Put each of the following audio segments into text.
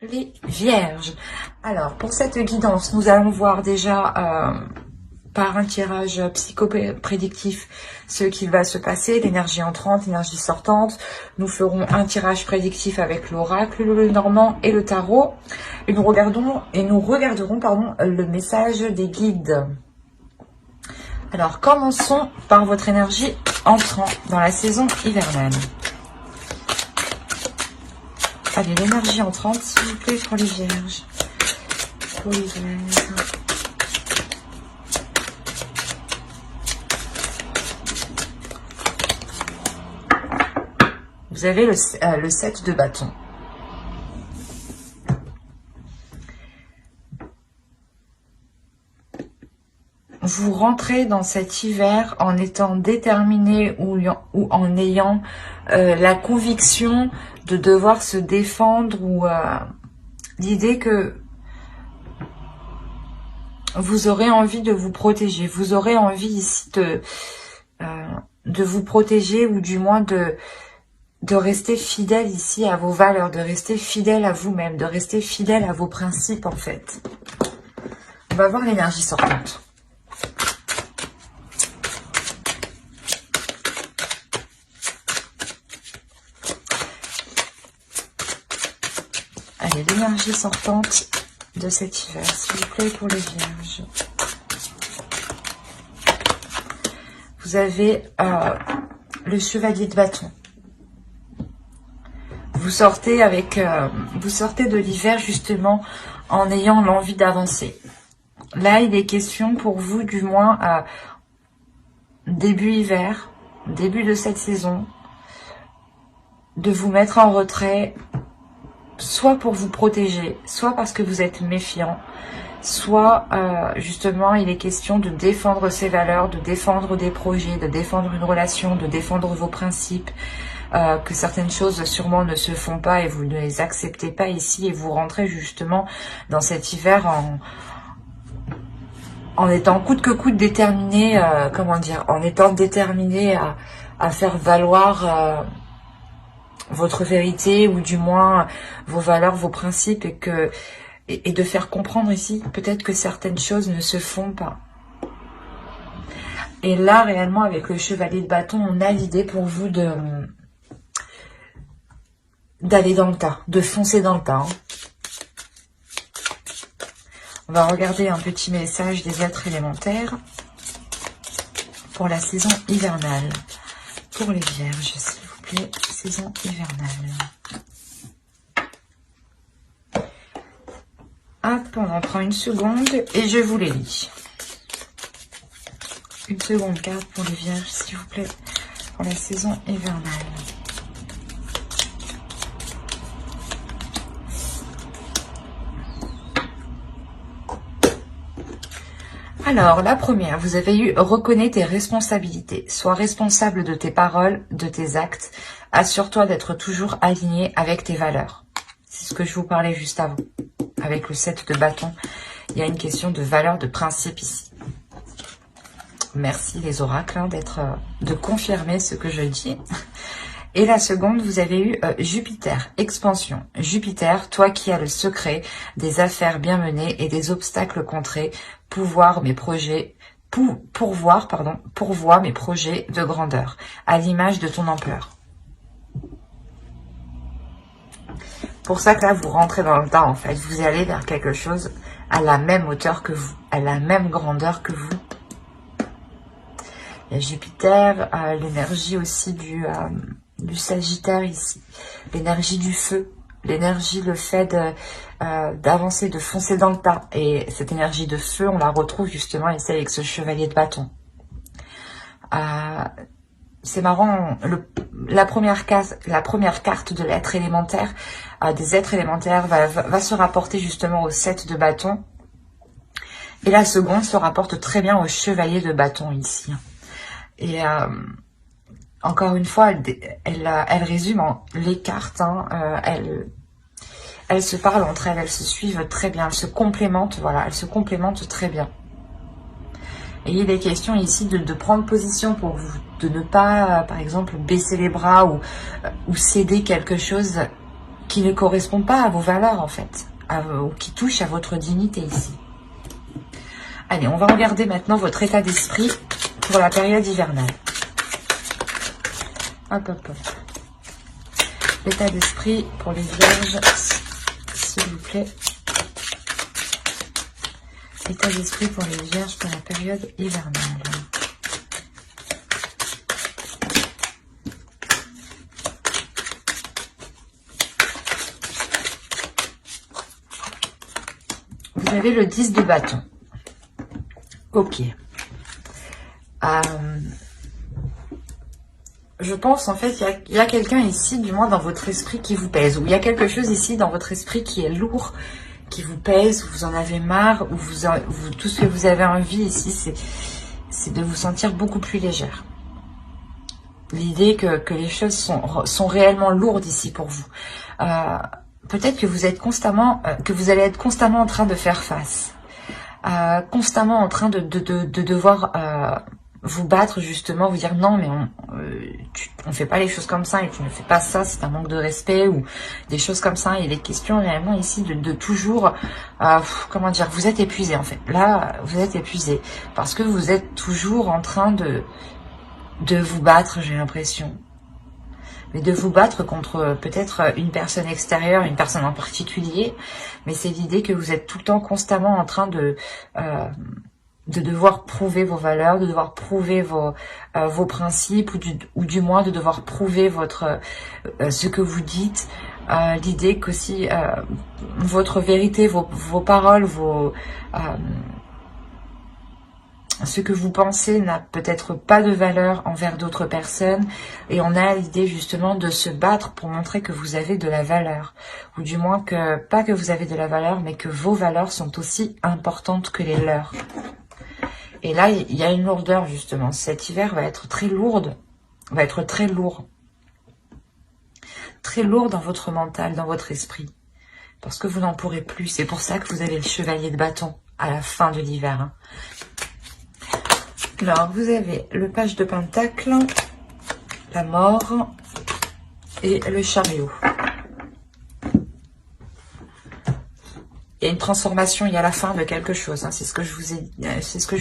Les Vierges. Alors, pour cette guidance, nous allons voir déjà par un tirage psychoprédictif ce qui va se passer, l'énergie entrante, l'énergie sortante. Nous ferons un tirage prédictif avec l'oracle, le normand et le tarot. Et nous regarderons le message des guides. Alors, commençons par votre énergie entrant dans la saison hivernale. Allez, l'énergie entrante, s'il vous plaît, pour les Vierges. Pour les Vierges. Vous avez le 7 de bâton. Vous rentrez dans cet hiver en étant déterminé ou en ayant la conviction de devoir se défendre ou l'idée que vous aurez envie de vous protéger. Vous aurez envie ici de vous protéger ou du moins de rester fidèle ici à vos valeurs, de rester fidèle à vous-même, de rester fidèle à vos principes en fait. On va voir l'énergie sortante. Allez, l'énergie sortante de cet hiver, s'il vous plaît, pour les Vierges. Vous avez le chevalier de bâton. Vous sortez de l'hiver justement en ayant l'envie d'avancer. Là, il est question pour vous, du moins, début hiver, début de cette saison, de vous mettre en retrait, soit pour vous protéger, soit parce que vous êtes méfiant, soit justement il est question de défendre ses valeurs, de défendre des projets, de défendre une relation, de défendre vos principes, que certaines choses sûrement ne se font pas et vous ne les acceptez pas ici et vous rentrez justement dans cet hiver en étant coûte que coûte déterminé, en étant déterminé à faire valoir votre vérité ou du moins vos valeurs, vos principes et de faire comprendre ici peut-être que certaines choses ne se font pas. Et là réellement avec le chevalier de bâton, on a l'idée pour vous d'aller dans le tas, de foncer dans le tas. On va regarder un petit message des êtres élémentaires pour la saison hivernale. Pour les Vierges, s'il vous plaît, saison hivernale. Hop, on en prend une seconde et je vous les lis. Une seconde carte pour les Vierges, s'il vous plaît, pour la saison hivernale. Alors, la première, vous avez eu « Reconnais tes responsabilités. Sois responsable de tes paroles, de tes actes. Assure-toi d'être toujours aligné avec tes valeurs. » C'est ce que je vous parlais juste avant. Avec le 7 de bâton, il y a une question de valeur, de principe ici. Merci les oracles de confirmer ce que je dis. Et la seconde, vous avez eu Jupiter, expansion. Jupiter, toi qui as le secret des affaires bien menées et des obstacles contrés, pourvoie mes projets de grandeur, à l'image de ton ampleur. Pour ça que là, vous rentrez dans le tas, en fait. Vous allez vers quelque chose à la même hauteur que vous, à la même grandeur que vous. Il y a Jupiter, l'énergie aussi du Sagittaire ici, l'énergie du feu, l'énergie, le fait d'avancer, de foncer dans le tas. Et cette énergie de feu, on la retrouve justement ici avec ce chevalier de bâton. C'est marrant, la première carte de l'être élémentaire, des êtres élémentaires, va se rapporter justement au 7 de bâton. Et la seconde se rapporte très bien au chevalier de bâton ici. Et encore une fois, elle résume les cartes. Elles se parlent entre elles, elles se suivent très bien, elles se complémentent. Voilà, elles se complémentent très bien. Et il est question ici de prendre position pour vous, de ne pas, par exemple, baisser les bras ou céder quelque chose qui ne correspond pas à vos valeurs en fait, ou qui touche à votre dignité ici. Allez, on va regarder maintenant votre état d'esprit pour la période hivernale. Hop, hop, hop. L'état d'esprit pour les vierges, s'il vous plaît. État d'esprit pour les vierges pour la période hivernale. Vous avez le 10 de bâton. Ok. Je pense en fait il y a quelqu'un ici, du moins dans votre esprit, qui vous pèse. Ou il y a quelque chose ici dans votre esprit qui est lourd, qui vous pèse, où vous en avez marre, où tout ce que vous avez envie ici, c'est de vous sentir beaucoup plus légère. L'idée que les choses sont réellement lourdes ici pour vous. Peut-être que vous êtes constamment, que vous allez être constamment en train de faire face. Constamment en train de devoir vous battre justement, vous dire non mais on fait pas les choses comme ça et tu ne fais pas ça, c'est un manque de respect ou des choses comme ça. Il est question réellement ici de toujours, comment dire, vous êtes épuisé en fait. Là, vous êtes épuisé parce que vous êtes toujours en train de vous battre, j'ai l'impression. Mais de vous battre contre peut-être une personne extérieure, une personne en particulier. Mais c'est l'idée que vous êtes tout le temps constamment en train de devoir prouver vos valeurs, de devoir prouver vos principes, ou du moins de devoir prouver ce que vous dites. L'idée qu'aussi votre vérité, vos paroles, ce que vous pensez n'a peut-être pas de valeur envers d'autres personnes, et on a l'idée justement de se battre pour montrer que vous avez de la valeur, ou du moins pas que vous avez de la valeur, mais que vos valeurs sont aussi importantes que les leurs. Et là, il y a une lourdeur justement. Cet hiver va être très lourde, va être très lourd dans votre mental, dans votre esprit, parce que vous n'en pourrez plus. C'est pour ça que vous avez le chevalier de bâton à la fin de l'hiver, hein. Alors, vous avez le page de pentacle, la mort et le chariot. Il y a une transformation, il y a la fin de quelque chose, hein. C'est ce que je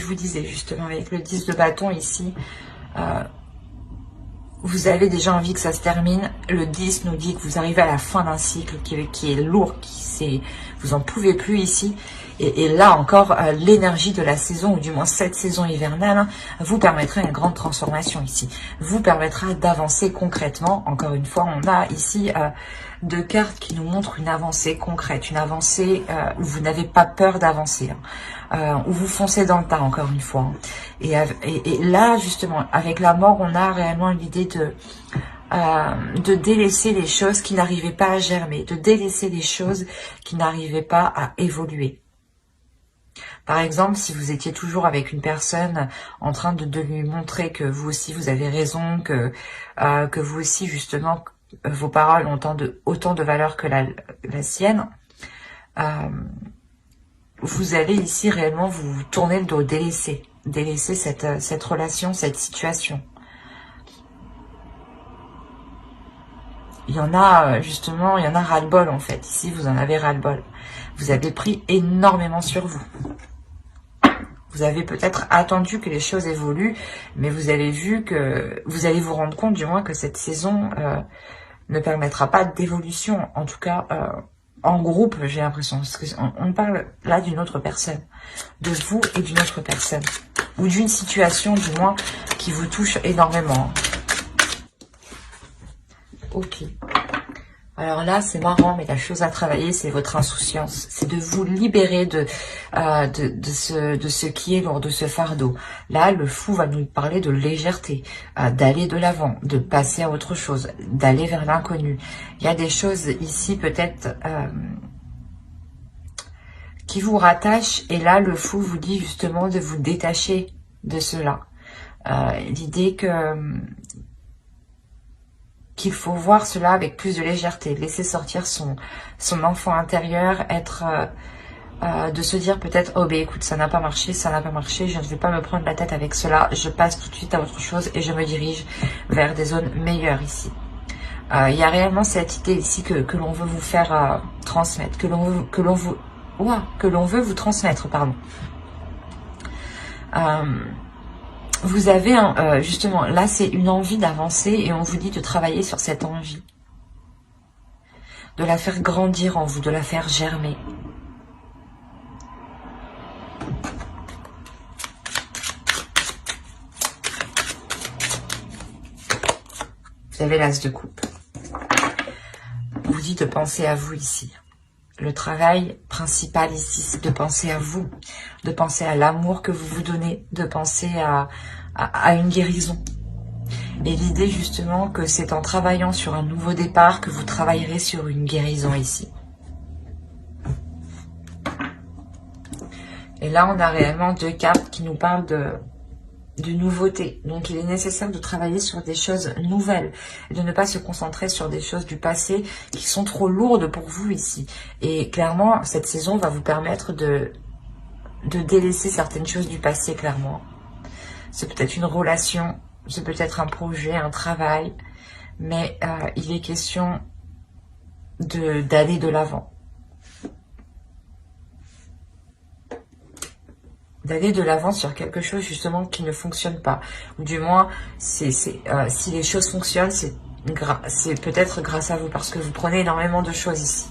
vous disais justement avec le 10 de bâton ici. Vous avez déjà envie que ça se termine. Le 10 nous dit que vous arrivez à la fin d'un cycle qui est lourd, vous en pouvez plus ici. Et là encore, l'énergie de la saison, ou du moins cette saison hivernale, hein, vous permettra une grande transformation ici. Vous permettra d'avancer concrètement. Encore une fois, on a ici deux cartes qui nous montrent une avancée concrète, une avancée où vous n'avez pas peur d'avancer, hein, où vous foncez dans le tas, encore une fois. Hein. Et là, justement, avec la mort, on a réellement l'idée de délaisser les choses qui n'arrivaient pas à germer, de délaisser les choses qui n'arrivaient pas à évoluer. Par exemple, si vous étiez toujours avec une personne en train de lui montrer que vous aussi vous avez raison, que vous aussi justement vos paroles ont autant de valeur que la sienne, vous allez ici réellement vous tourner le dos, délaisser cette relation, cette situation. Il y en a justement, il y en a ras-le-bol en fait. Ici, vous en avez ras-le-bol. Vous avez pris énormément sur vous. Vous avez peut-être attendu que les choses évoluent, mais vous avez vu que vous allez vous rendre compte du moins que cette saison ne permettra pas d'évolution. En tout cas, en groupe, j'ai l'impression. Parce qu'on parle là d'une autre personne, de vous et d'une autre personne, ou d'une situation du moins qui vous touche énormément. Ok. Alors là, c'est marrant, mais la chose à travailler, c'est votre insouciance. C'est de vous libérer de ce qui est lourd, de ce fardeau. Là, le fou va nous parler de légèreté, d'aller de l'avant, de passer à autre chose, d'aller vers l'inconnu. Il y a des choses ici, peut-être, qui vous rattachent. Et là, le fou vous dit justement de vous détacher de cela. L'idée qu'il faut voir cela avec plus de légèreté, laisser sortir son enfant intérieur, de se dire peut-être, oh ben écoute, ça n'a pas marché, je ne vais pas me prendre la tête avec cela, je passe tout de suite à autre chose et je me dirige vers des zones meilleures ici. Il y a réellement cette idée ici que l'on veut vous faire transmettre, que l'on veut vous transmettre, pardon. Vous avez justement, là c'est une envie d'avancer et on vous dit de travailler sur cette envie. De la faire grandir en vous, de la faire germer. Vous avez l'as de coupe. On vous dit de penser à vous ici. Le travail principal ici, c'est de penser à vous, de penser à l'amour que vous vous donnez, de penser à une guérison. Et l'idée justement que c'est en travaillant sur un nouveau départ que vous travaillerez sur une guérison ici. Et là, on a réellement 2 cartes qui nous parlent de nouveauté. Donc, il est nécessaire de travailler sur des choses nouvelles et de ne pas se concentrer sur des choses du passé qui sont trop lourdes pour vous ici. Et clairement, cette saison va vous permettre de délaisser certaines choses du passé, clairement. C'est peut-être une relation, c'est peut-être un projet, un travail, mais il est question d'aller de l'avant. D'aller de l'avant sur quelque chose justement qui ne fonctionne pas. Ou du moins, si les choses fonctionnent, c'est peut-être grâce à vous, parce que vous prenez énormément de choses ici.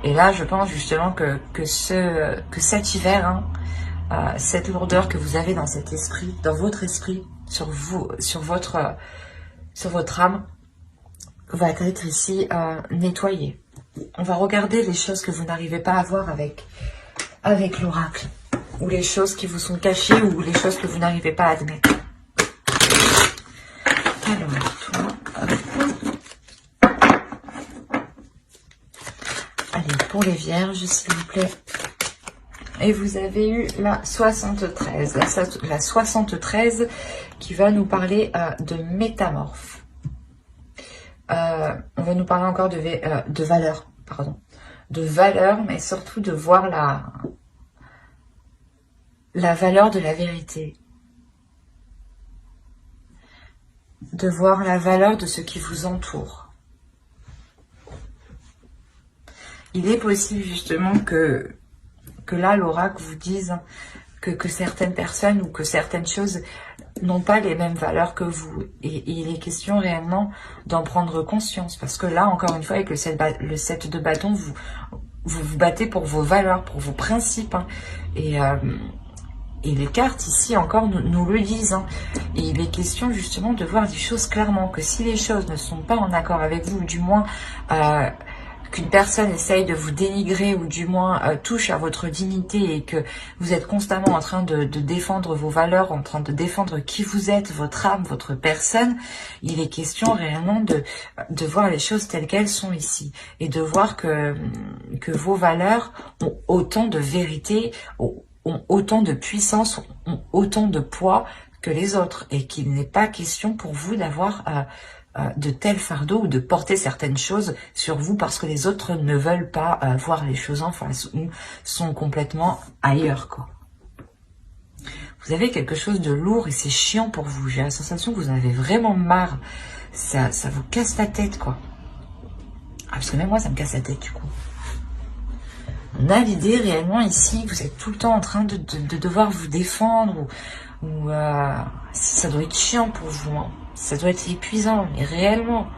Et là, je pense justement que cet hiver, cette lourdeur que vous avez dans cet esprit, dans votre esprit, sur votre âme, va être ici nettoyée. On va regarder les choses que vous n'arrivez pas à voir avec l'oracle, ou les choses qui vous sont cachées, ou les choses que vous n'arrivez pas à admettre. Alors, toi, allez, pour les vierges, s'il vous plaît. Et vous avez eu la 73. La 73 qui va nous parler de métamorphe. On va nous parler encore de valeur, pardon. De valeur, mais surtout de voir la valeur de la vérité. De voir la valeur de ce qui vous entoure. Il est possible justement que là, l'oracle vous dise que certaines personnes ou que certaines choses n'ont pas les mêmes valeurs que vous. Et il est question réellement d'en prendre conscience. Parce que là, encore une fois, avec le 7 de bâton, vous vous battez pour vos valeurs, pour vos principes. Et les cartes ici encore nous le disent. Et il est question justement de voir les choses clairement. Que si les choses ne sont pas en accord avec vous, ou du moins qu'une personne essaye de vous dénigrer, ou du moins touche à votre dignité, et que vous êtes constamment en train de défendre vos valeurs, en train de défendre qui vous êtes, votre âme, votre personne, il est question réellement de voir les choses telles qu'elles sont ici. Et de voir que vos valeurs ont autant de vérité, ont autant de puissance, ont autant de poids que les autres. Et qu'il n'est pas question pour vous d'avoir de tels fardeaux ou de porter certaines choses sur vous parce que les autres ne veulent pas voir les choses en face ou sont complètement ailleurs, quoi. Vous avez quelque chose de lourd et c'est chiant pour vous. J'ai la sensation que vous en avez vraiment marre. Ça vous casse la tête, quoi. Parce que même moi, ça me casse la tête, du coup. On a l'idée réellement ici que vous êtes tout le temps en train de devoir vous défendre ou ça doit être chiant pour vous, ça doit être épuisant, mais réellement.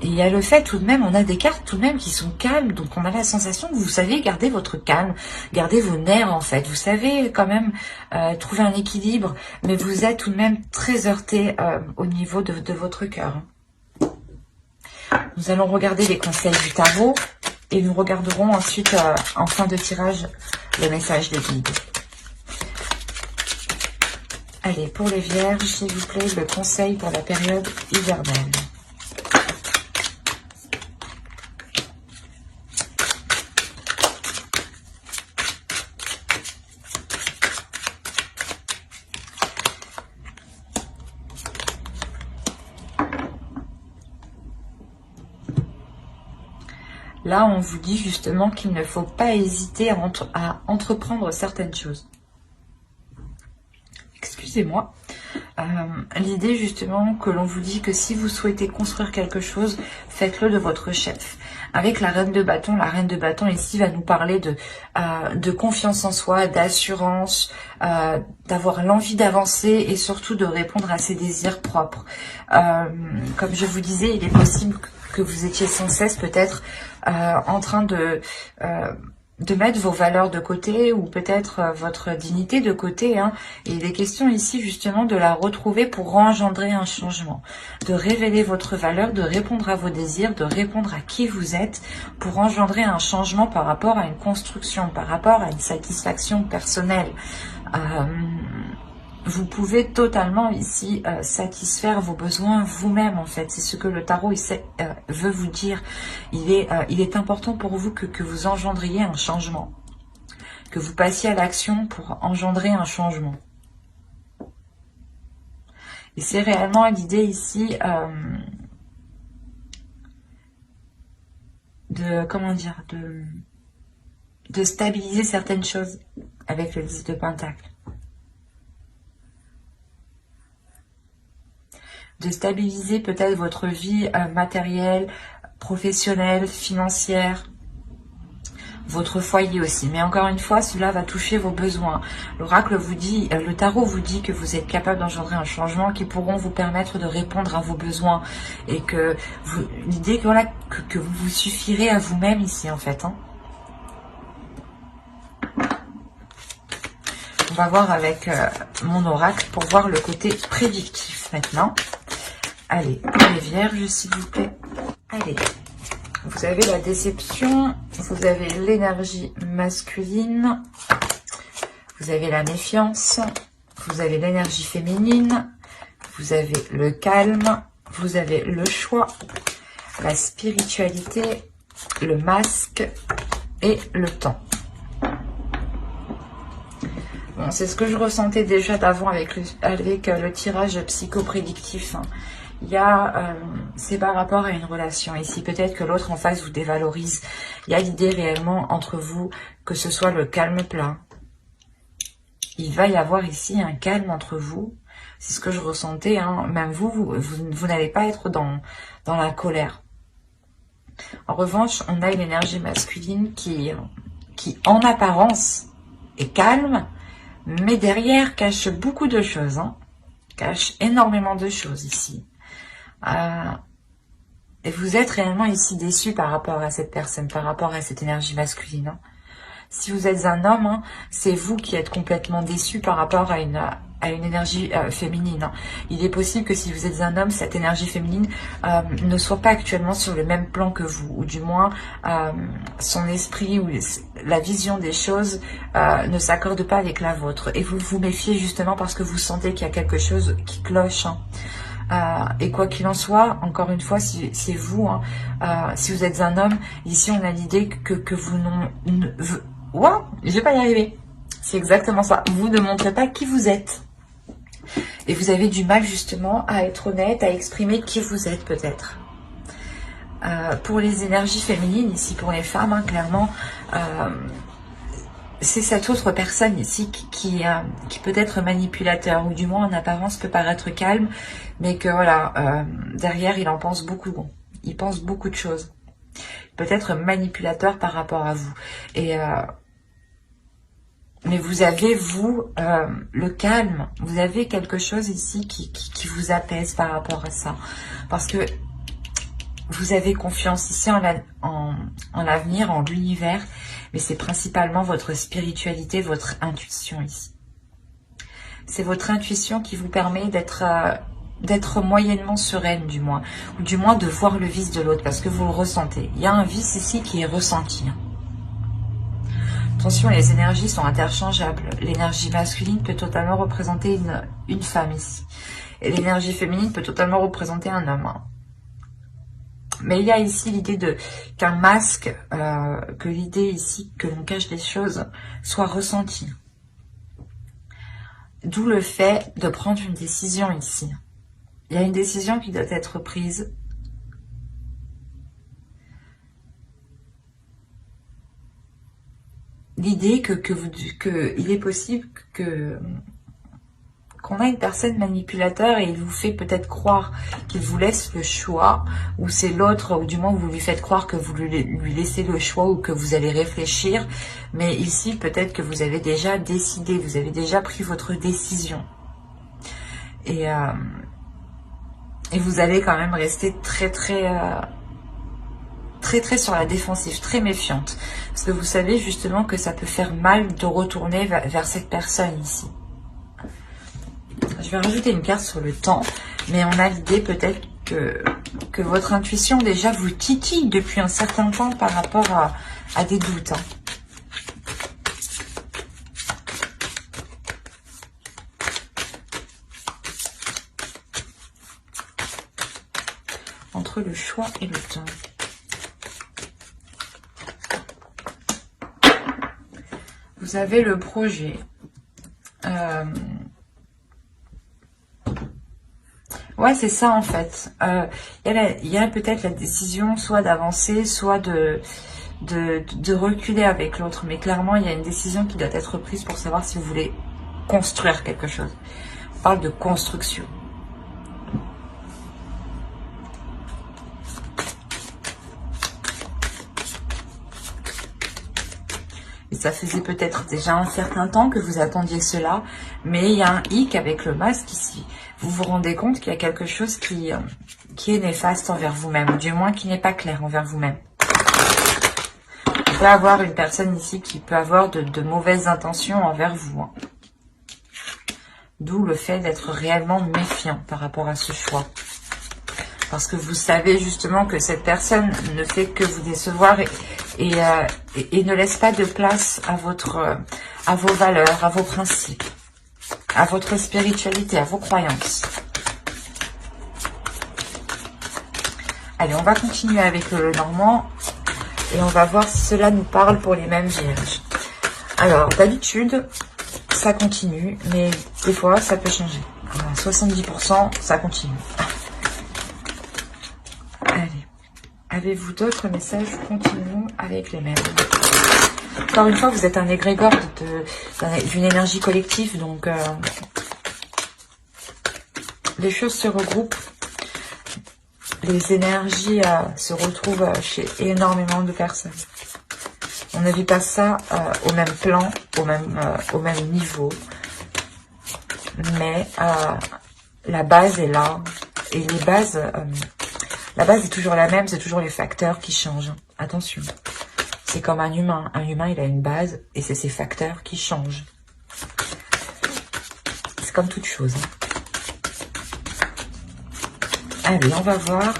Et il y a le fait tout de même, on a des cartes tout de même qui sont calmes, donc on a la sensation que vous savez garder votre calme, garder vos nerfs en fait. Vous savez quand même trouver un équilibre, mais vous êtes tout de même très heurté au niveau de votre cœur. Nous allons regarder les conseils du tarot et nous regarderons ensuite en fin de tirage le message des guides. Allez, pour les vierges, s'il vous plaît, le conseil pour la période hivernale. Là, on vous dit justement qu'il ne faut pas hésiter à entreprendre certaines choses. Excusez-moi. L'idée justement que l'on vous dit que si vous souhaitez construire quelque chose, faites-le de votre chef. Avec la reine de bâton ici va nous parler de confiance en soi, d'assurance, d'avoir l'envie d'avancer et surtout de répondre à ses désirs propres. Comme je vous disais, il est possible que vous étiez sans cesse peut-être en train de mettre vos valeurs de côté ou peut-être votre dignité de côté. Hein. Et il est question ici justement de la retrouver pour engendrer un changement, de révéler votre valeur, de répondre à vos désirs, de répondre à qui vous êtes pour engendrer un changement par rapport à une construction, par rapport à une satisfaction personnelle. Vous pouvez totalement ici satisfaire vos besoins vous-même en fait. C'est ce que le tarot veut vous dire. Il est important pour vous que vous engendriez un changement. Que vous passiez à l'action pour engendrer un changement. Et c'est réellement l'idée ici de stabiliser certaines choses avec le 10 de Pentacle. De stabiliser peut-être votre vie matérielle, professionnelle, financière, votre foyer aussi. Mais encore une fois, cela va toucher vos besoins. L'oracle vous dit, le tarot vous dit que vous êtes capable d'engendrer un changement qui pourront vous permettre de répondre à vos besoins. Et que l'idée voilà, que vous vous suffirez à vous-même ici en fait. Hein. On va voir avec mon oracle pour voir le côté prédictif maintenant. Allez, pour les vierges, s'il vous plaît. Allez, vous avez la déception, vous avez l'énergie masculine, vous avez la méfiance, vous avez l'énergie féminine, vous avez le calme, vous avez le choix, la spiritualité, le masque et le temps. Bon, c'est ce que je ressentais déjà d'avant avec le tirage psychoprédictif. Hein. Il y a, c'est par rapport à une relation ici. Peut-être que l'autre en face vous dévalorise. Il y a l'idée réellement entre vous que ce soit le calme plat. Il va y avoir ici un calme entre vous. C'est ce que je ressentais. Hein. Même vous n'allez pas être dans la colère. En revanche, on a une énergie masculine qui en apparence est calme, mais derrière cache beaucoup de choses. Hein. Cache énormément de choses ici. Et vous êtes réellement ici déçu par rapport à cette personne, par rapport à cette énergie masculine. Hein. Si vous êtes un homme, hein, c'est vous qui êtes complètement déçu par rapport à une énergie féminine. Hein. Il est possible que si vous êtes un homme, cette énergie féminine ne soit pas actuellement sur le même plan que vous, ou du moins son esprit ou la vision des choses ne s'accorde pas avec la vôtre. Et vous vous méfiez justement parce que vous sentez qu'il y a quelque chose qui cloche. Hein. Et quoi qu'il en soit, encore une fois, si c'est vous, hein, si vous êtes un homme, ici on a l'idée que vous Wow, je vais pas y arriver. C'est exactement ça. Vous ne montrez pas qui vous êtes. Et vous avez du mal justement à être honnête, à exprimer qui vous êtes peut-être. Pour les énergies féminines, ici pour les femmes, hein, clairement, c'est cette autre personne ici qui peut être manipulateur, ou du moins en apparence peut paraître calme, mais que voilà, derrière il en pense beaucoup. Il pense beaucoup de choses. Peut-être manipulateur par rapport à vous. Et mais vous avez, vous, le calme. Vous avez quelque chose ici qui vous apaise par rapport à ça. Parce que vous avez confiance ici en l'avenir, en l'univers. Mais c'est principalement votre spiritualité, votre intuition ici. C'est votre intuition qui vous permet d'être moyennement sereine du moins. Ou du moins de voir le vice de l'autre parce que vous le ressentez. Il y a un vice ici qui est ressenti. Attention, les énergies sont interchangeables. L'énergie masculine peut totalement représenter une femme ici. Et l'énergie féminine peut totalement représenter un homme. Hein. Mais il y a ici l'idée qu'un masque, que l'idée ici que l'on cache des choses soit ressentie. D'où le fait de prendre une décision ici. Il y a une décision qui doit être prise. L'idée qu'il est possible qu'on a une personne manipulateur et il vous fait peut-être croire qu'il vous laisse le choix, ou c'est l'autre, ou du moins vous lui faites croire que vous lui laissez le choix ou que vous allez réfléchir. Mais ici, peut-être que vous avez déjà décidé, vous avez déjà pris votre décision. Et vous allez quand même rester très sur la défensive, très méfiante. Parce que vous savez justement que ça peut faire mal de retourner vers cette personne ici. Je vais rajouter une carte sur le temps, mais on a l'idée peut-être que votre intuition déjà vous titille depuis un certain temps par rapport à des doutes. Entre le choix et le temps. Vous avez le projet. Ouais, c'est ça en fait. Il y a peut-être la décision soit d'avancer, soit de reculer avec l'autre. Mais clairement, il y a une décision qui doit être prise pour savoir si vous voulez construire quelque chose. On parle de construction. Et ça faisait peut-être déjà un certain temps que vous attendiez cela, mais il y a un hic avec le masque ici. Vous vous rendez compte qu'il y a quelque chose qui est néfaste envers vous-même, ou du moins qui n'est pas clair envers vous-même. On peut avoir une personne ici qui peut avoir de mauvaises intentions envers vous. Hein. D'où le fait d'être réellement méfiant par rapport à ce choix. Parce que vous savez justement que cette personne ne fait que vous décevoir et ne laisse pas de place à vos valeurs, à vos principes, à votre spiritualité, à vos croyances. Allez, on va continuer avec le Normand et on va voir si cela nous parle pour les mêmes vierges. Alors, d'habitude, ça continue, mais des fois, ça peut changer. À 70%, ça continue. Allez, avez-vous d'autres messages? Continuons avec les mêmes. Encore une fois, vous êtes un égrégore d'une énergie collective, donc les choses se regroupent, les énergies se retrouvent chez énormément de personnes. On ne vit pas ça au même plan, au même niveau, mais la base est là, et les bases... la base est toujours la même, c'est toujours les facteurs qui changent. Attention, c'est comme un humain. Un humain, il a une base et c'est ses facteurs qui changent. C'est comme toute chose. Allez, on va voir.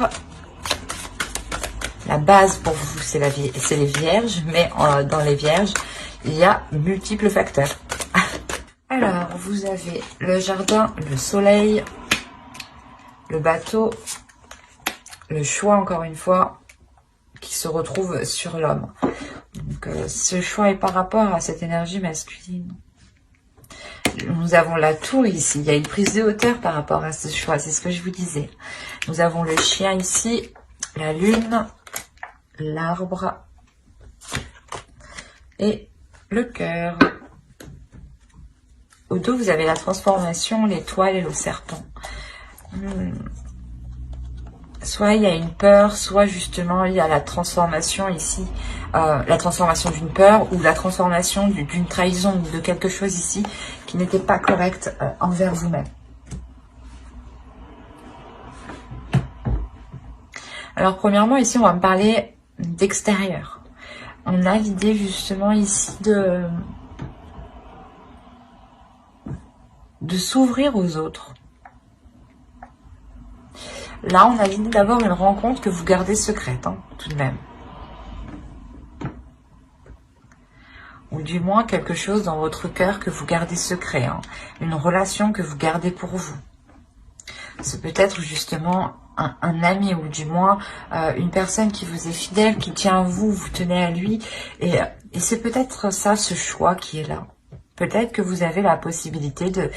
La base pour vous, c'est les vierges, mais dans les vierges, il y a multiples facteurs. Alors, vous avez le jardin, le soleil, le bateau, le choix, encore une fois, qui se retrouve sur l'homme. Donc, ce choix est par rapport à cette énergie masculine. Nous avons la tour ici. Il y a une prise de hauteur par rapport à ce choix. C'est ce que je vous disais. Nous avons le chien ici, la lune, l'arbre et le cœur. Au dos, vous avez la transformation, l'étoile et le serpent. Soit il y a une peur, soit justement il y a la transformation ici, la transformation d'une peur ou la transformation d'une trahison ou de quelque chose ici qui n'était pas correct envers vous-même. Alors premièrement ici on va me parler d'extérieur. On a l'idée justement ici de s'ouvrir aux autres. Là, on a l'idée d'avoir une rencontre que vous gardez secrète, hein, tout de même. Ou du moins quelque chose dans votre cœur que vous gardez secret, hein, une relation que vous gardez pour vous. C'est peut-être justement un ami ou du moins une personne qui vous est fidèle, qui tient à vous, vous tenez à lui. Et c'est peut-être ça, ce choix qui est là. Peut-être que vous avez la possibilité de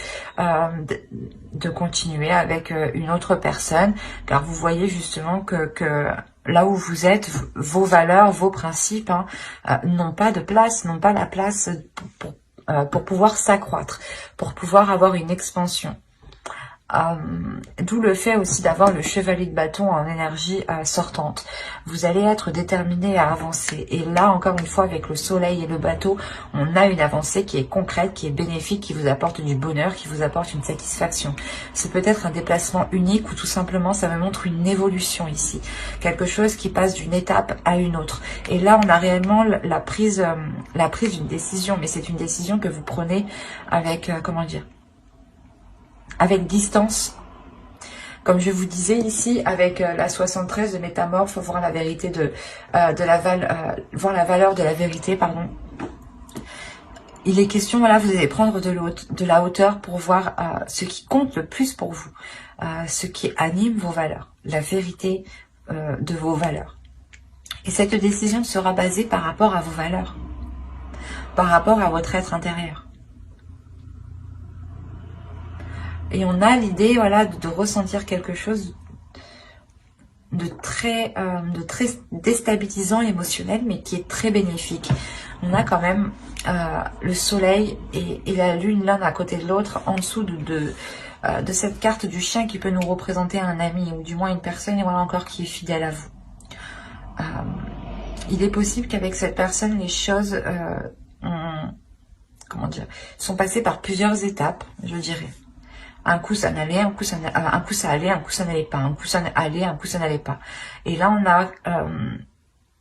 continuer avec une autre personne, car vous voyez justement que là où vous êtes, vos valeurs, vos principes n'ont pas de place, n'ont pas la place pour pouvoir s'accroître, pour pouvoir avoir une expansion. D'où le fait aussi d'avoir le chevalier de bâton en énergie sortante. Vous allez être déterminé à avancer. Et là, encore une fois, avec le soleil et le bateau, on a une avancée qui est concrète, qui est bénéfique, qui vous apporte du bonheur, qui vous apporte une satisfaction. C'est peut-être un déplacement unique ou tout simplement, ça me montre une évolution ici. Quelque chose qui passe d'une étape à une autre. Et là, on a réellement la prise d'une décision. Mais c'est une décision que vous prenez avec, comment dire, avec distance. Comme je vous disais ici, avec la 73 de Métamorphe, faut voir la vérité voir la valeur de la vérité, pardon. Il est question, voilà, vous allez prendre de la hauteur pour voir ce qui compte le plus pour vous, ce qui anime vos valeurs, la vérité de vos valeurs. Et cette décision sera basée par rapport à vos valeurs, par rapport à votre être intérieur. Et on a l'idée, voilà, de ressentir quelque chose de très déstabilisant émotionnel, mais qui est très bénéfique. On a quand même le soleil et la lune l'un à côté de l'autre, en dessous de cette carte du chien qui peut nous représenter un ami, ou du moins une personne, voilà, encore qui est fidèle à vous. Il est possible qu'avec cette personne, les choses comment dire, sont passées par plusieurs étapes, je dirais. Un coup ça n'allait, un coup ça allait, un coup ça n'allait pas, un coup ça allait, un coup ça n'allait pas. Et là on a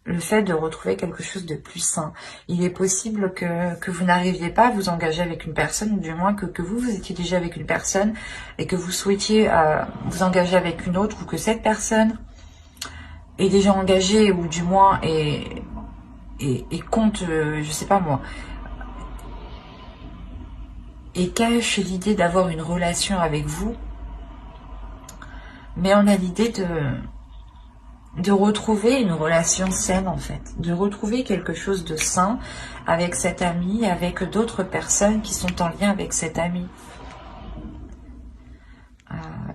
le fait de retrouver quelque chose de plus sain. Il est possible que vous n'arriviez pas à vous engager avec une personne, ou du moins que vous étiez déjà avec une personne et que vous souhaitiez vous engager avec une autre, ou que cette personne est déjà engagée, ou du moins et compte, je sais pas moi, et cache l'idée d'avoir une relation avec vous, mais on a l'idée de retrouver une relation saine, en fait, de retrouver quelque chose de sain avec cet ami, avec d'autres personnes qui sont en lien avec cet ami.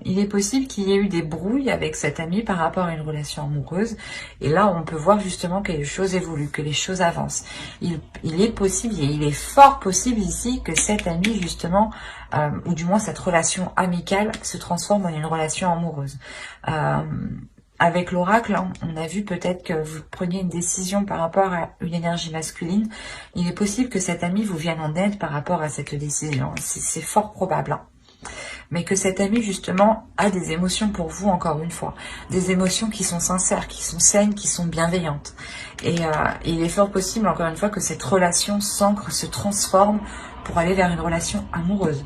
Il est possible qu'il y ait eu des brouilles avec cet ami par rapport à une relation amoureuse. Et là, on peut voir justement que les choses évoluent, que les choses avancent. Il est possible, et il est fort possible ici que cet ami, justement, ou du moins cette relation amicale, se transforme en une relation amoureuse. Avec l'oracle, hein, on a vu peut-être que vous preniez une décision par rapport à une énergie masculine. Il est possible que cet ami vous vienne en aide par rapport à cette décision. C'est fort probable, hein. Mais que cet ami, justement, a des émotions pour vous, encore une fois. Des émotions qui sont sincères, qui sont saines, qui sont bienveillantes. Et il est fort possible, encore une fois, que cette relation s'ancre, se transforme pour aller vers une relation amoureuse.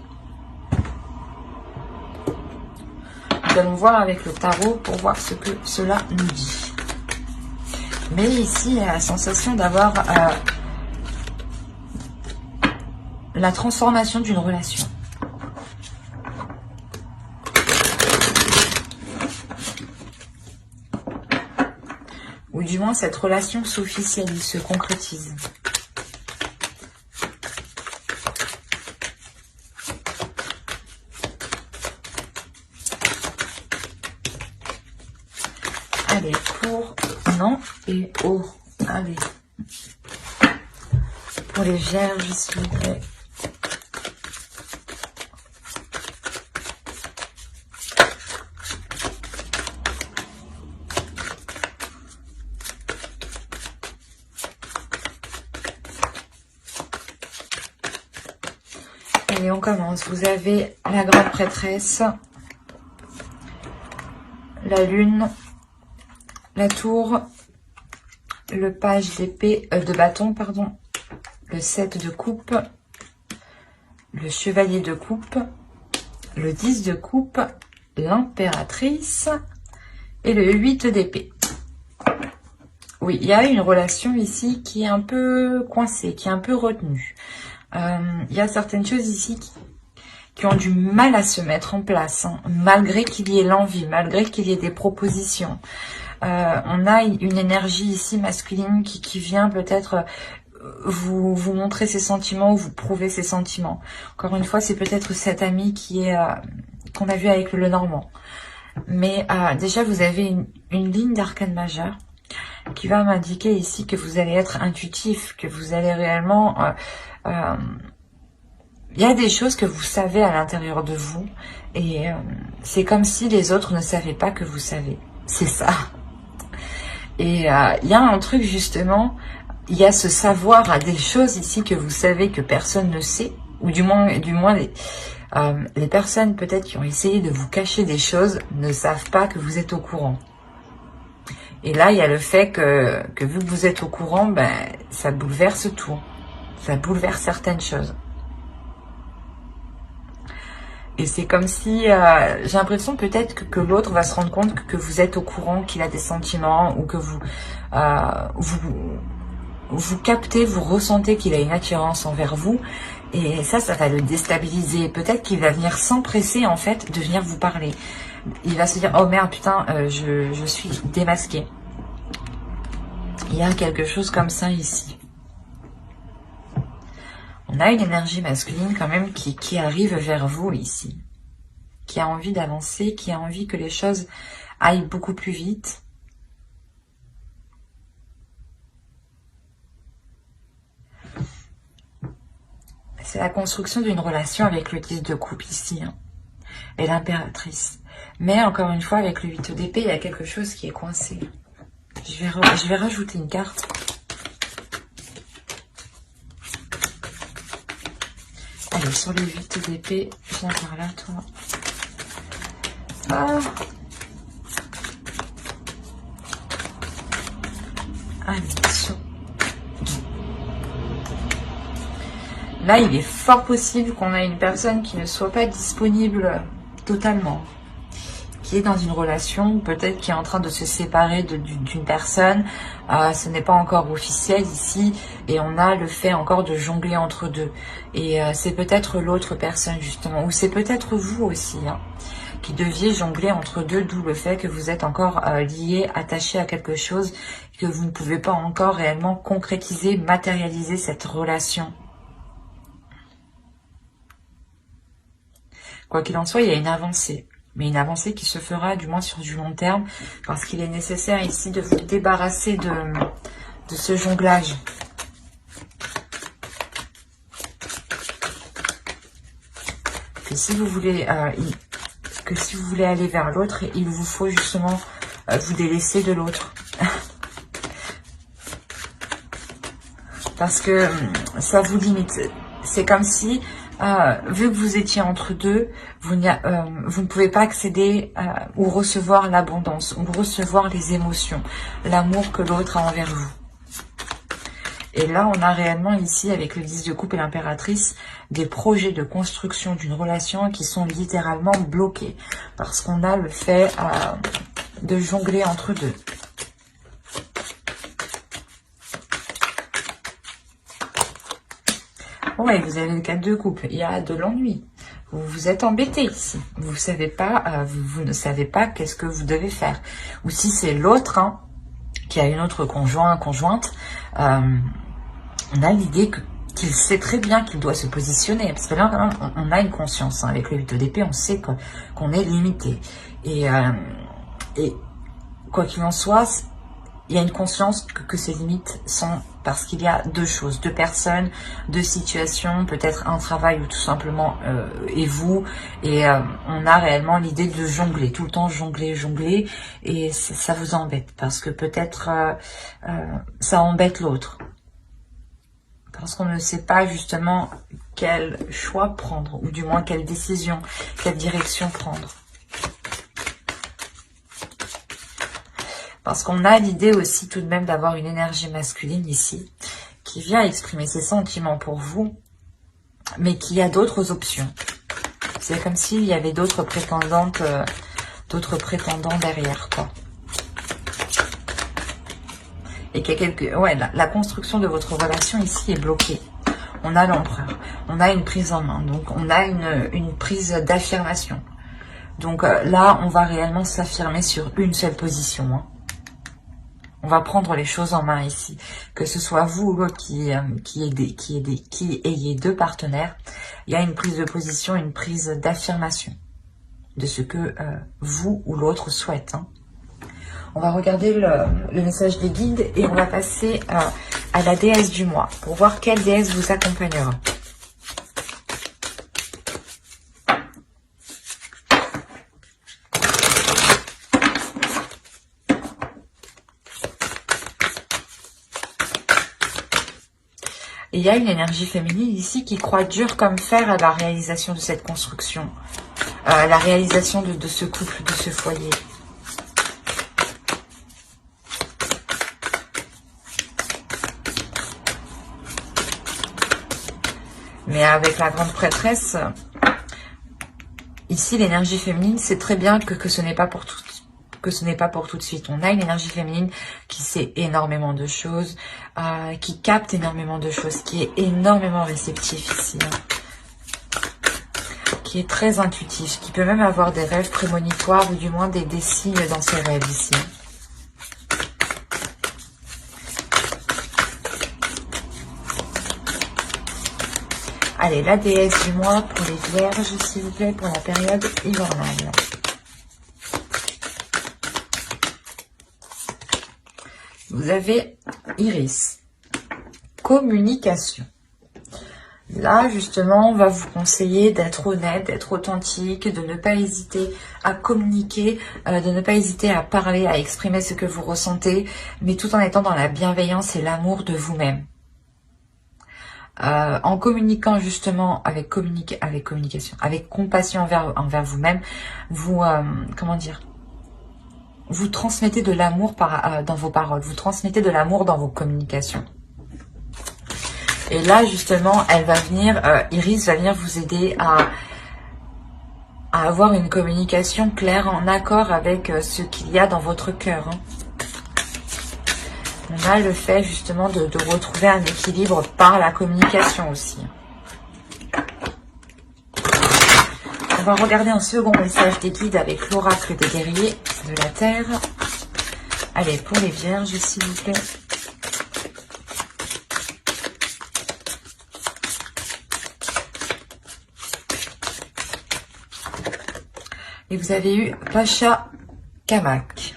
Nous allons voir avec le tarot pour voir ce que cela nous dit. Mais ici, il y a la sensation d'avoir la transformation d'une relation. Ou du moins, cette relation s'officialise, se concrétise. Allez, pour non et pour, allez, pour les vierges, s'il vous plaît. Allez, on commence. Vous avez la grande prêtresse, la lune, la tour, le page d'épée, de bâton, pardon, le 7 de coupe, le chevalier de coupe, le 10 de coupe, l'impératrice et le 8 d'épée. Oui, il y a une relation ici qui est un peu coincée, qui est un peu retenue. Il y a certaines choses ici qui ont du mal à se mettre en place, hein, malgré qu'il y ait l'envie, malgré qu'il y ait des propositions. On a une énergie ici masculine qui vient peut-être vous montrer ses sentiments ou vous prouver ses sentiments. Encore une fois, c'est peut-être cet ami qui est qu'on a vu avec le Normand. Mais déjà, vous avez une ligne d'arcane majeure qui va m'indiquer ici que vous allez être intuitif, que vous allez réellement il y a des choses que vous savez à l'intérieur de vous et c'est comme si les autres ne savaient pas que vous savez. C'est ça. Et il y a un truc justement, il y a ce savoir à des choses ici que vous savez que personne ne sait, ou du moins les personnes peut-être qui ont essayé de vous cacher des choses ne savent pas que vous êtes au courant. Et là, il y a le fait que vu que vous êtes au courant, ben, ça bouleverse tout. Ça bouleverse certaines choses. Et c'est comme si, j'ai l'impression peut-être que l'autre va se rendre compte que vous êtes au courant, qu'il a des sentiments, ou que vous captez, vous ressentez qu'il a une attirance envers vous. Et ça va le déstabiliser. Peut-être qu'il va venir s'empresser, en fait, de venir vous parler. Il va se dire, oh merde, putain, je suis démasqué. Il y a quelque chose comme ça ici. On a une énergie masculine quand même qui arrive vers vous ici. Qui a envie d'avancer, qui a envie que les choses aillent beaucoup plus vite. C'est la construction d'une relation avec le 10 de coupe ici. Hein, et l'impératrice. Mais encore une fois, avec le 8 d'épée, il y a quelque chose qui est coincé. Je vais rajouter une carte. Allez, sur le 8 d'épée, viens par là, toi. Ah. Allez, là, il est fort possible qu'on ait une personne qui ne soit pas disponible totalement. Qui est dans une relation, peut-être qui est en train de se séparer d'une personne. Ce n'est pas encore officiel ici. Et on a le fait encore de jongler entre deux. Et c'est peut-être l'autre personne justement. Ou c'est peut-être vous aussi. Hein, qui deviez jongler entre deux. D'où le fait que vous êtes encore lié, attaché à quelque chose. Que vous ne pouvez pas encore réellement concrétiser, matérialiser cette relation. Quoi qu'il en soit, il y a une avancée. Mais une avancée qui se fera du moins sur du long terme. Parce qu'il est nécessaire ici de vous débarrasser de ce jonglage. Que si vous voulez, aller vers l'autre, il vous faut justement vous délaisser de l'autre. Parce que ça vous limite. C'est comme si... vu que vous étiez entre deux, vous ne pouvez pas accéder ou recevoir l'abondance, ou recevoir les émotions, l'amour que l'autre a envers vous. Et là, on a réellement ici, avec le 10 de coupe et l'impératrice, des projets de construction d'une relation qui sont littéralement bloqués. Parce qu'on a le fait de jongler entre deux. Ouais, vous avez le 4 de coupe. Il y a de l'ennui. Vous vous êtes embêté ici. Vous savez pas, vous ne savez pas qu'est-ce que vous devez faire. Ou si c'est l'autre qui a une autre conjointe, on a l'idée qu'il sait très bien qu'il doit se positionner. Parce que là, quand même, on a une conscience. Hein, avec le 8 d'épée, on sait qu'on est limité. Et quoi qu'il en soit, il y a une conscience que ces limites sont parce qu'il y a deux choses, deux personnes, deux situations, peut-être un travail ou tout simplement et vous. Et on a réellement l'idée de jongler, tout le temps jongler. Et ça vous embête parce que peut-être ça embête l'autre. Parce qu'on ne sait pas justement quel choix prendre ou du moins quelle décision, quelle direction prendre. Parce qu'on a l'idée aussi tout de même d'avoir une énergie masculine ici, qui vient exprimer ses sentiments pour vous, mais qui a d'autres options. C'est comme s'il y avait d'autres prétendantes, d'autres prétendants derrière, quoi. Et qu'il y a ouais, la construction de votre relation ici est bloquée. On a l'empereur, on a une prise en main, donc on a une prise d'affirmation. Donc là, on va réellement s'affirmer sur une seule position, hein. On va prendre les choses en main ici. Que ce soit vous ou l'autre qui ayez deux partenaires, il y a une prise de position, une prise d'affirmation de ce que vous ou l'autre souhaite. Hein. On va regarder le message des guides et on va passer à la déesse du mois pour voir quelle déesse vous accompagnera. Et il y a une énergie féminine ici qui croit dur comme fer à la réalisation de cette construction. La réalisation de ce couple, de ce foyer. Mais avec la grande prêtresse, ici l'énergie féminine, c'est très bien que ce n'est pas pour tout, tout de suite. On a une énergie féminine qui sait énormément de choses, qui capte énormément de choses, qui est énormément réceptif ici, qui est très intuitif, qui peut même avoir des rêves prémonitoires ou du moins des signes dans ses rêves ici. Allez, la déesse du mois pour les vierges, s'il vous plaît, pour la période hivernale. Vous avez Iris. Communication. Là, justement, on va vous conseiller d'être honnête, d'être authentique, de ne pas hésiter à communiquer, de ne pas hésiter à parler, à exprimer ce que vous ressentez, mais tout en étant dans la bienveillance et l'amour de vous-même. En communiquant justement avec compassion envers vous-même, comment dire, vous transmettez de l'amour dans vos paroles, vous transmettez de l'amour dans vos communications. Et là justement, elle va venir, Iris va venir vous aider à avoir une communication claire en accord avec ce qu'il y a dans votre cœur. On a le fait justement de retrouver un équilibre par la communication aussi. On va regarder un second message des guides avec l'oracle des guerriers de la Terre. Allez, pour les vierges, s'il vous plaît. Et vous avez eu Pacha Kamak.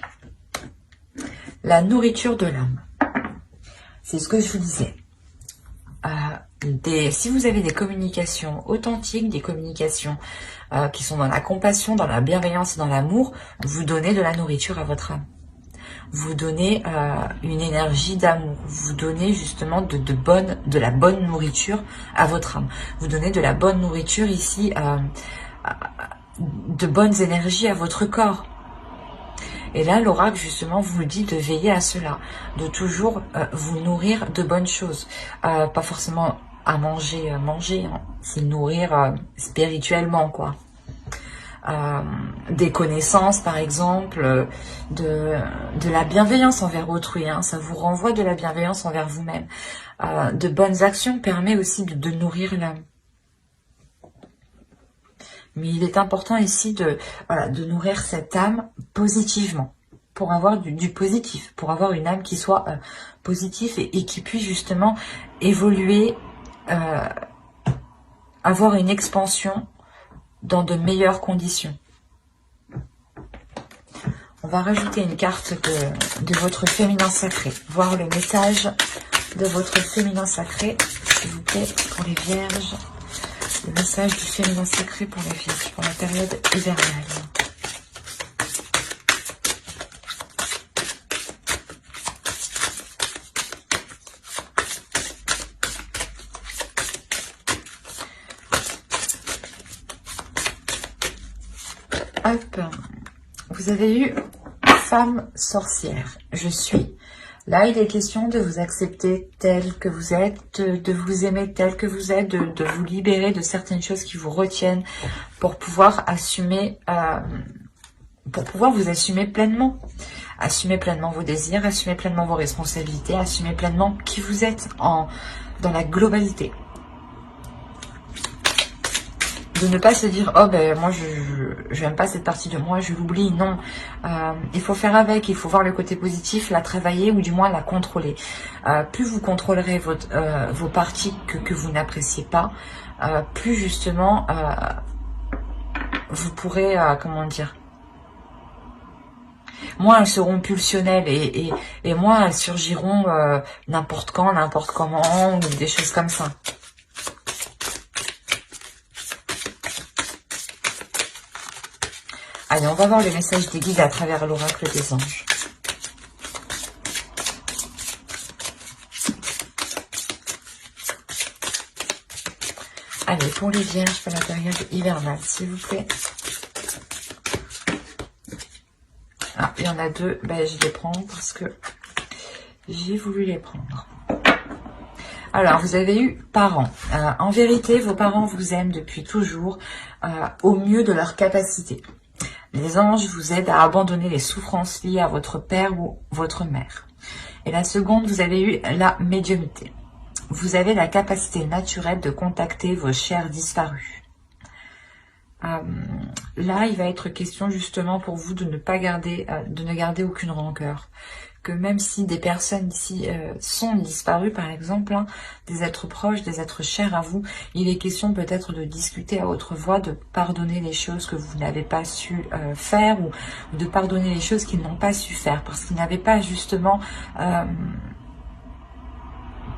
La nourriture de l'âme. C'est ce que je vous disais. Si vous avez des communications authentiques, des communications qui sont dans la compassion, dans la bienveillance et dans l'amour, vous donnez de la nourriture à votre âme. Vous donnez une énergie d'amour. Vous donnez justement de la bonne nourriture à votre âme. Vous donnez de la bonne nourriture ici, de bonnes énergies à votre corps. Et là, l'oracle, justement, vous dit de veiller à cela, de toujours vous nourrir de bonnes choses. Pas forcément à manger, hein. C'est nourrir spirituellement, quoi. Des connaissances, par exemple, de la bienveillance envers autrui. Hein. Ça vous renvoie de la bienveillance envers vous-même. De bonnes actions permet aussi de nourrir l'âme. Mais il est important ici de nourrir cette âme positivement, pour avoir du positif, pour avoir une âme qui soit positive et qui puisse justement évoluer, avoir une expansion dans de meilleures conditions. On va rajouter une carte de votre féminin sacré, voir le message de votre féminin sacré, s'il vous plaît, pour les vierges. Le message du féminin sacré pour les vierges, pour la période hivernale. Hop, vous avez eu femme sorcière. Je suis. Là, il est question de vous accepter tel que vous êtes, de vous aimer tel que vous êtes, de vous libérer de certaines choses qui vous retiennent pour pouvoir assumer, vous assumer pleinement. Assumer pleinement vos désirs, assumer pleinement vos responsabilités, assumer pleinement qui vous êtes dans la globalité. De ne pas se dire, oh ben moi je n'aime pas cette partie de moi, je l'oublie. Non, il faut faire avec, il faut voir le côté positif, la travailler ou du moins la contrôler. Plus vous contrôlerez vos parties que vous n'appréciez pas, plus justement vous pourrez, comment dire, moins elles seront pulsionnelles et moins elles surgiront n'importe quand, n'importe comment, ou des choses comme ça. Allez, on va voir le message des guides à travers l'oracle des anges. Allez, pour les vierges, pour la période hivernale, s'il vous plaît. Ah, il y en a deux. Ben, je vais prendre parce que j'ai voulu les prendre. Alors, vous avez eu parents. En vérité, vos parents vous aiment depuis toujours au mieux de leur capacité. Les anges vous aident à abandonner les souffrances liées à votre père ou votre mère. Et la seconde, vous avez eu la médiumnité. Vous avez la capacité naturelle de contacter vos chers disparus. Là, il va être question justement pour vous de ne pas garder, de ne garder aucune rancœur. Que même si des personnes ici sont disparues, par exemple, hein, des êtres proches, des êtres chers à vous, il est question peut-être de discuter à haute voix, de pardonner les choses que vous n'avez pas su faire ou de pardonner les choses qu'ils n'ont pas su faire parce qu'ils n'avaient pas justement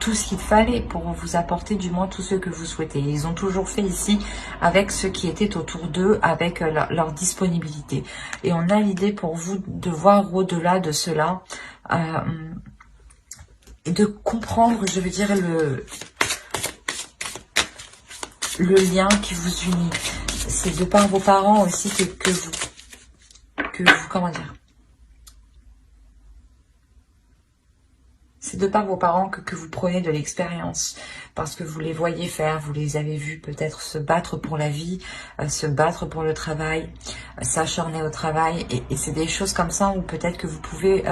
tout ce qu'il fallait pour vous apporter du moins tout ce que vous souhaitez. Ils ont toujours fait ici avec ce qui était autour d'eux, avec leur disponibilité. Et on a l'idée pour vous de voir au-delà de cela et de comprendre, je veux dire, le lien qui vous unit. C'est de par vos parents aussi que vous, comment dire, c'est de par vos parents que vous prenez de l'expérience, parce que vous les voyez faire, vous les avez vus peut-être se battre pour la vie, se battre pour le travail, s'acharner au travail, et c'est des choses comme ça où peut-être que vous pouvez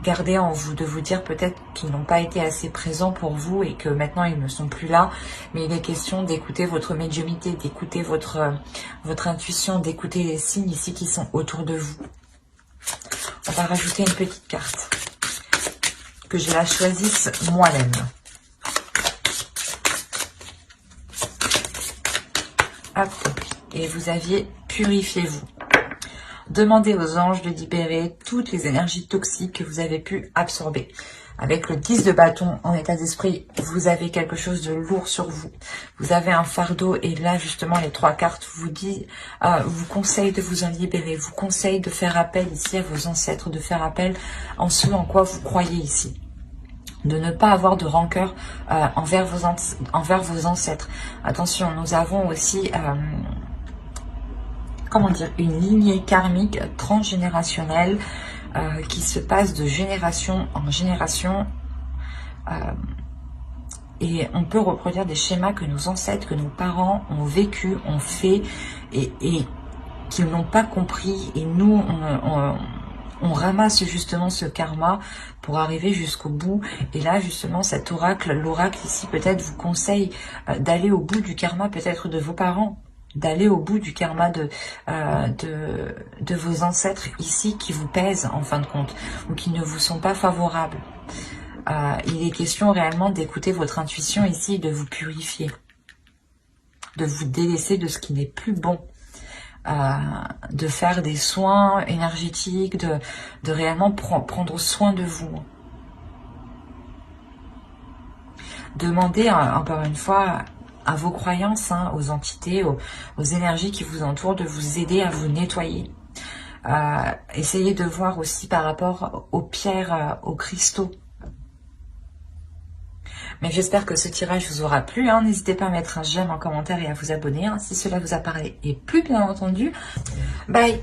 garder en vous, de vous dire peut-être qu'ils n'ont pas été assez présents pour vous et que maintenant ils ne sont plus là, mais il est question d'écouter votre médiumnité, d'écouter votre intuition, d'écouter les signes ici qui sont autour de vous. On va rajouter une petite carte. Que je la choisisse moi-même. Hop. Et vous aviez purifiez-vous. Demandez aux anges de libérer toutes les énergies toxiques que vous avez pu absorber. Avec le 10 de bâton en état d'esprit, vous avez quelque chose de lourd sur vous. Vous avez un fardeau et là, justement, les trois cartes vous conseillent de vous en libérer, vous conseillent de faire appel ici à vos ancêtres, de faire appel en ce en quoi vous croyez ici. De ne pas avoir de rancœur envers vos ancêtres. Attention, nous avons aussi, comment dire, une lignée karmique transgénérationnelle qui se passe de génération en génération. Et on peut reproduire des schémas que nos ancêtres, que nos parents ont vécu, ont fait et qu'ils n'ont pas compris. Et nous, on ramasse justement ce karma pour arriver jusqu'au bout. Et là, justement, cet oracle, l'oracle ici, peut-être vous conseille d'aller au bout du karma, peut-être de vos parents, d'aller au bout du karma de vos ancêtres ici qui vous pèsent en fin de compte, ou qui ne vous sont pas favorables. Il est question réellement d'écouter votre intuition ici, de vous purifier, de vous délaisser de ce qui n'est plus bon. De faire des soins énergétiques, de réellement prendre soin de vous. Demandez encore une fois à vos croyances, hein, aux entités, aux énergies qui vous entourent, de vous aider à vous nettoyer. Essayez de voir aussi par rapport aux pierres, aux cristaux. Mais j'espère que ce tirage vous aura plu. Hein. N'hésitez pas à mettre un j'aime en commentaire et à vous abonner hein, si cela vous a parlé. Et plus bien entendu, bye!